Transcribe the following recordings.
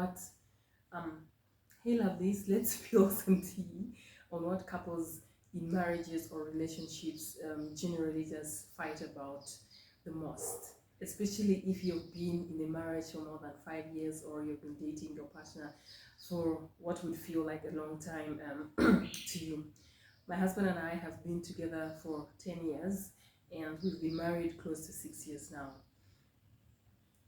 what, um, hey lovelies, let's spill some tea on what couples in marriages or relationships generally just fight about the most. Especially if you've been in a marriage for more than 5 years, or you've been dating your partner for what would feel like a long time to you. My husband and I have been together for 10 years, and we've been married close to 6 years now.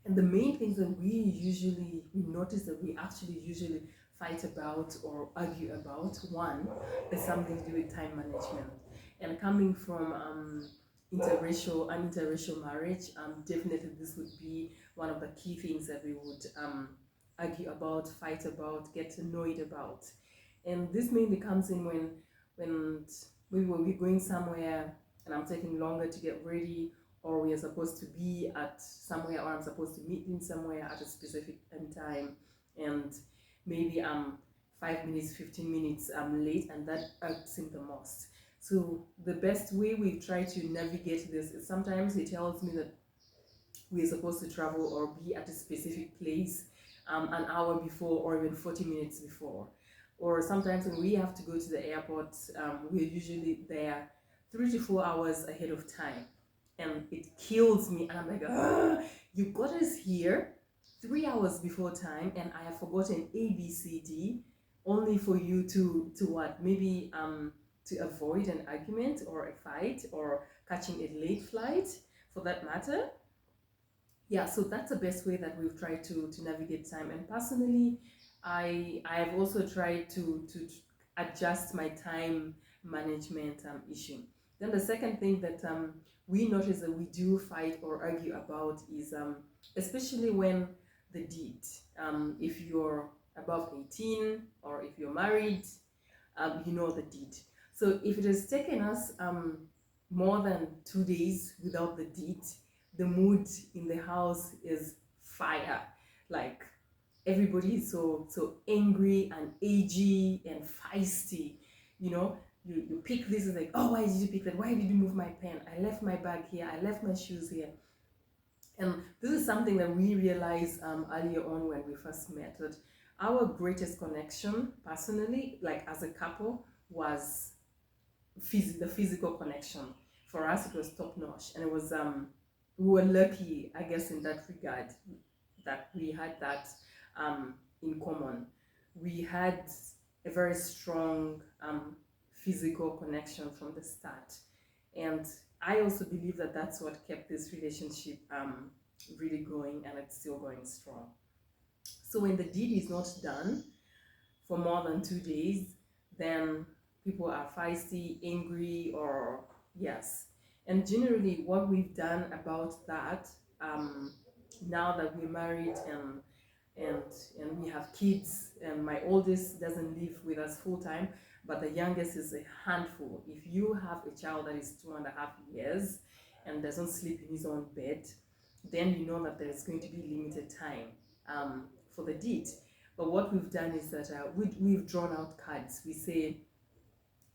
And the main things that we notice that we actually usually fight about or argue about, one is something to do with time management. And coming from interracial marriage, definitely this would be one of the key things that we would argue about, fight about, get annoyed about. And this mainly comes in when we're going somewhere and I'm taking longer to get ready, or we are supposed to be at somewhere, or I'm supposed to meet him somewhere at a specific time, and maybe I'm 5 minutes, 15 minutes late, and that irks him the most. So the best way we try to navigate this is, sometimes he tells me that we're supposed to travel or be at a specific place an hour before, or even 40 minutes before. Or sometimes when we have to go to the airport, we're usually there 3 to 4 hours ahead of time. And it kills me. And I'm like, you got us here 3 hours before time, and I have forgotten A, B, C, D, only for you to what? Maybe to avoid an argument or a fight, or catching a late flight for that matter. Yeah, so that's the best way that we've tried to navigate time. And personally, I have also tried to adjust my time management issue. Then the second thing that we notice that we do fight or argue about is especially when the deed, if you're above 18 or if you're married, you know the deed. So if it has taken us more than 2 days without the deed, the mood in the house is fire. Like, everybody is so angry and edgy and feisty. You know, you pick this, is like, oh, why did you pick that? Why did you move my pen? I left my bag here. I left my shoes here. And this is something that we realized earlier on when we first met, that our greatest connection, personally, like as a couple, was the physical connection. For us, it was top notch, and it was we were lucky, I guess, in that regard, that we had that in common. We had a very strong physical connection from the start, and I also believe that that's what kept this relationship really going, and it's still going strong. So when the deed is not done for more than 2 days, then people are feisty, angry, or yes. And generally, what we've done about that, now that we're married and we have kids, and my oldest doesn't live with us full time, but the youngest is a handful. If you have a child that is 2.5 years and doesn't sleep in his own bed, then you know that there's going to be limited time for the deed. But what we've done is that we've drawn out cards. We say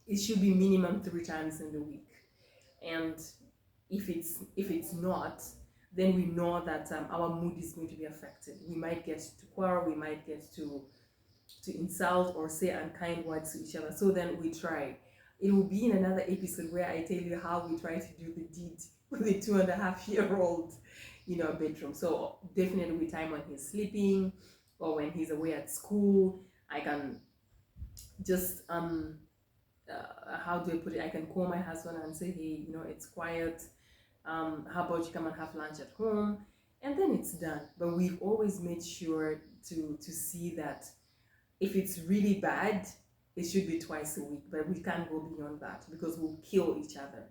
it should be minimum 3 times in the week, and if it's not, then we know that our mood is going to be affected. We might get to quarrel, we might get to insult or say unkind words to each other. So then we try. It will be in another episode where I tell you how we try to do the deed with a 2.5-year-old in our bedroom. So definitely with time when he's sleeping or when he's away at school, I can just how do I put it? I can call my husband and say, hey, it's quiet. How about you come and have lunch at home? And then it's done. But we've always made sure to see that if it's really bad, it should be twice a week, but we can't go beyond that because we'll kill each other.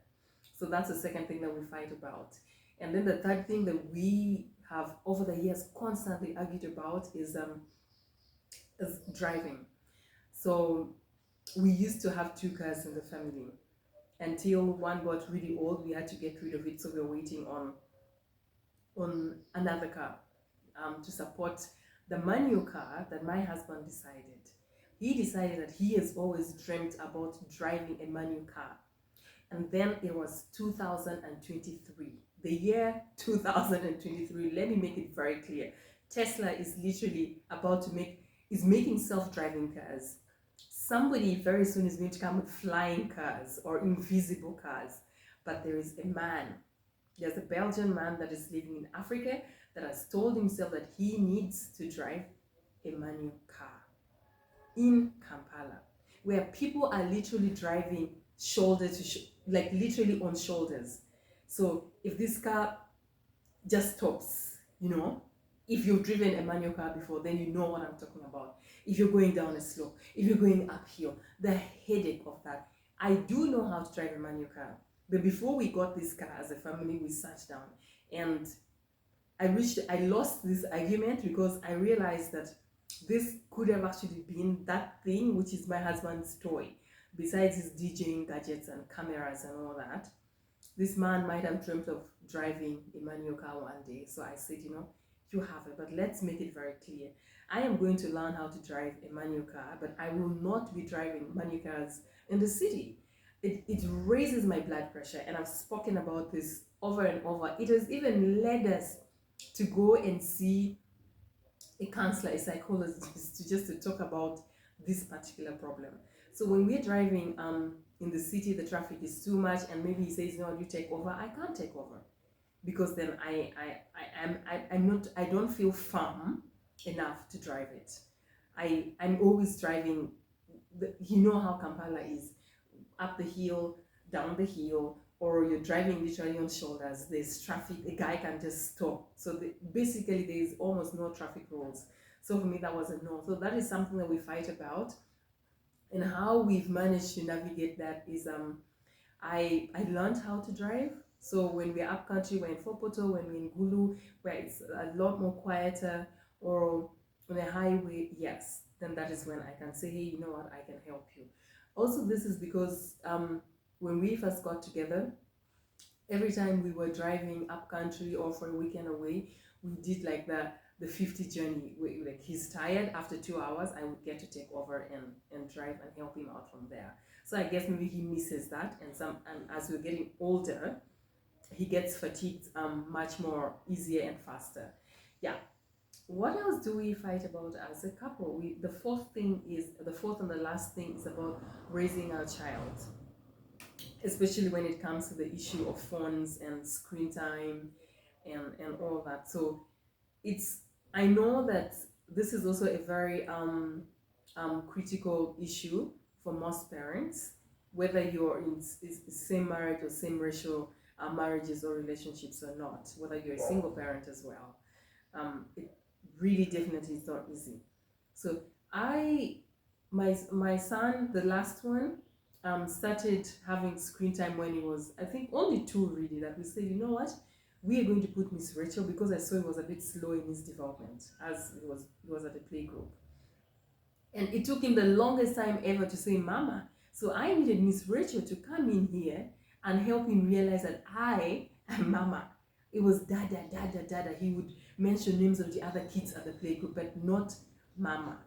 So that's the second thing that we fight about. And then the third thing that we have over the years constantly argued about is driving. So we used to have 2 cars in the family until one got really old. We had to get rid of it, so we were waiting on another car to support the manual car that my husband decided. He decided that he has always dreamt about driving a manual car. And then it was 2023, the year 2023. Let me make it very clear. Tesla is literally is making self-driving cars. Somebody very soon is going to come with flying cars or invisible cars. But there's a Belgian man that is living in Africa that has told himself that he needs to drive a manual car in Kampala, where people are literally driving shoulder to like literally on shoulders. So if this car just stops, if you've driven a manual car before, then you know what I'm talking about. If you're going down a slope, if you're going uphill, the headache of that. I do know how to drive a manual car, but before we got this car as a family, we sat down and I lost this argument because I realized that this could have actually been that thing, which is my husband's toy. Besides his DJing gadgets and cameras and all that, this man might have dreamt of driving a manual car one day. So I said, you have it, but let's make it very clear. I am going to learn how to drive a manual car, but I will not be driving manual cars in the city. It raises my blood pressure, and I've spoken about this over and over. It has even led us to go and see a counselor, a psychologist, to talk about this particular problem. So when we're driving in the city, the traffic is too much, and maybe he says, "No, you take over." I can't take over because then I don't feel firm enough to drive it. I'm always driving. You know how Kampala is, up the hill, down the hill, or you're driving literally on shoulders. There's traffic, a guy can just stop. So basically there is almost no traffic rules. So for me that was a no. So that is something that we fight about, and how we've managed to navigate that is I learned how to drive. So when we're up country, we're in Fopoto, when we're in Gulu, where it's a lot more quieter, or on a highway, yes, then that is when I can say, hey, you know what, I can help you. Also, this is because when we first got together, every time we were driving up country or for a weekend away, we did like the 50 journey. Like he's tired after 2 hours, I would get to take over and drive and help him out from there. So I guess maybe he misses that, and as we're getting older, he gets fatigued much more easier and faster. Yeah. What else do we fight about as a couple? The fourth and the last thing is about raising our child, especially when it comes to the issue of phones and screen time and all that. So I know that this is also a very critical issue for most parents, whether you're in same marriage or same racial marriages or relationships or not, whether you're a single parent as well. It really definitely is not easy. So my son, the last one, started having screen time when he was, I think, only 2 really, that we said, you know what, we are going to put Miss Rachel, because I saw he was a bit slow in his development as he was at the playgroup. And it took him the longest time ever to say mama. So I needed Miss Rachel to come in here and help him realize that I am mama. It was dada, dada, dada. He would mention names of the other kids at the playgroup, but not mama.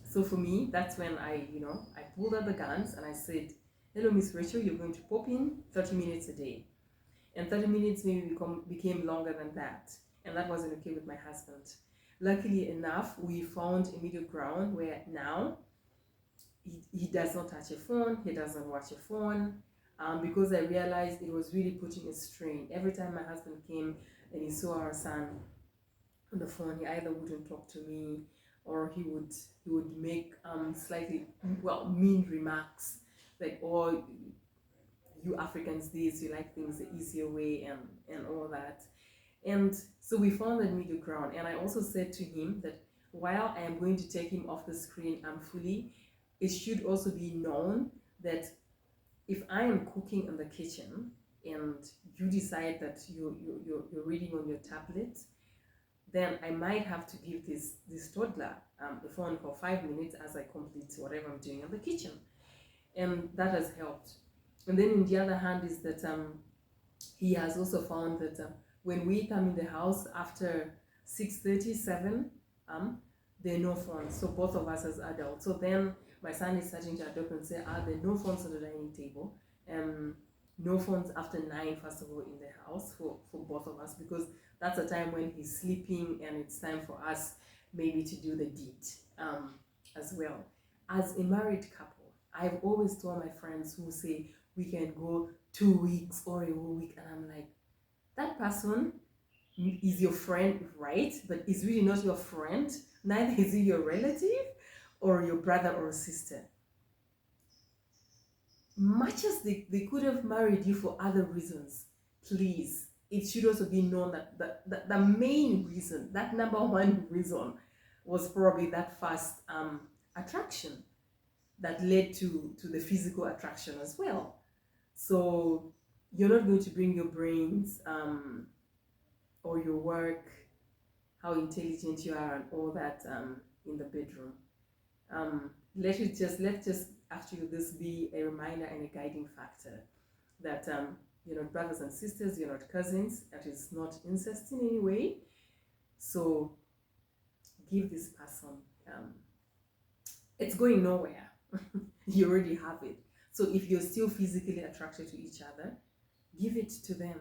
So for me, that's when I pulled out the guns and I said, hello, Miss Rachel, you're going to pop in 30 minutes a day. And 30 minutes maybe became longer than that. And that wasn't okay with my husband. Luckily enough, we found a middle ground where now he does not touch a phone, he doesn't watch a phone, because I realized it was really putting a strain. Every time my husband came and he saw our son on the phone, he either wouldn't talk to me, or he would make slightly mean remarks like, oh, you Africans this, you like things the easier way and all that. And so we found that middle ground, and I also said to him that while I am going to take him off the screen fully, it should also be known that if I am cooking in the kitchen and you decide that you're reading on your tablet, then I might have to give this toddler a phone for 5 minutes as I complete whatever I'm doing in the kitchen. And that has helped. And then on the other hand is that he has also found that when we come in the house after 6:30, 7, there are no phones. So both of us as adults. So then my son is starting to adopt and say, there are no phones on the dining table. No phones after 9, first of all, in the house for both of us, because that's a time when he's sleeping and it's time for us maybe to do the deed as well. As a married couple, I've always told my friends who say we can go 2 weeks or a whole week, and I'm like, that person is your friend, right? But is really not your friend. Neither is he your relative or your brother or sister. Much as they could have married you for other reasons, please, it should also be known that the main reason, that number one reason, was probably that first attraction that led to the physical attraction as well. So you're not going to bring your brains or your work, how intelligent you are, and all that in the bedroom. Let's just actually this be a reminder and a guiding factor that you're not brothers and sisters, you're not cousins. That is not incest in any way. So give this person. It's going nowhere. You already have it. So if you're still physically attracted to each other, give it to them.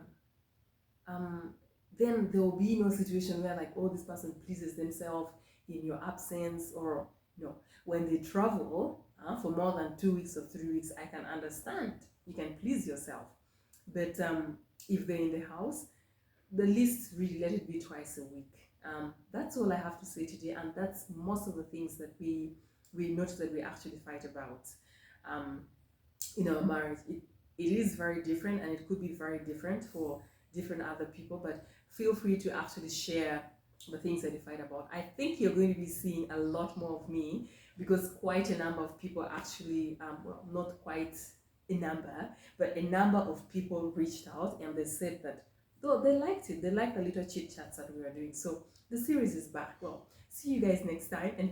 Then there will be no situation where like, oh, this person pleases themselves in your absence, or no. When they travel for more than 2 weeks or 3 weeks, I can understand. You can please yourself. But if they're in the house, the least really let it be twice a week. That's all I have to say today, and that's most of the things that we notice that we actually fight about in our marriage. It is very different, and it could be very different for different other people, but feel free to actually share the things that you fight about. I think you're going to be seeing a lot more of me, because quite a number of people actually, well, not quite a number, but a number of people reached out and they said that though they liked it, they liked the little chit chats that we were doing. So the series is back. Well, see you guys next time, and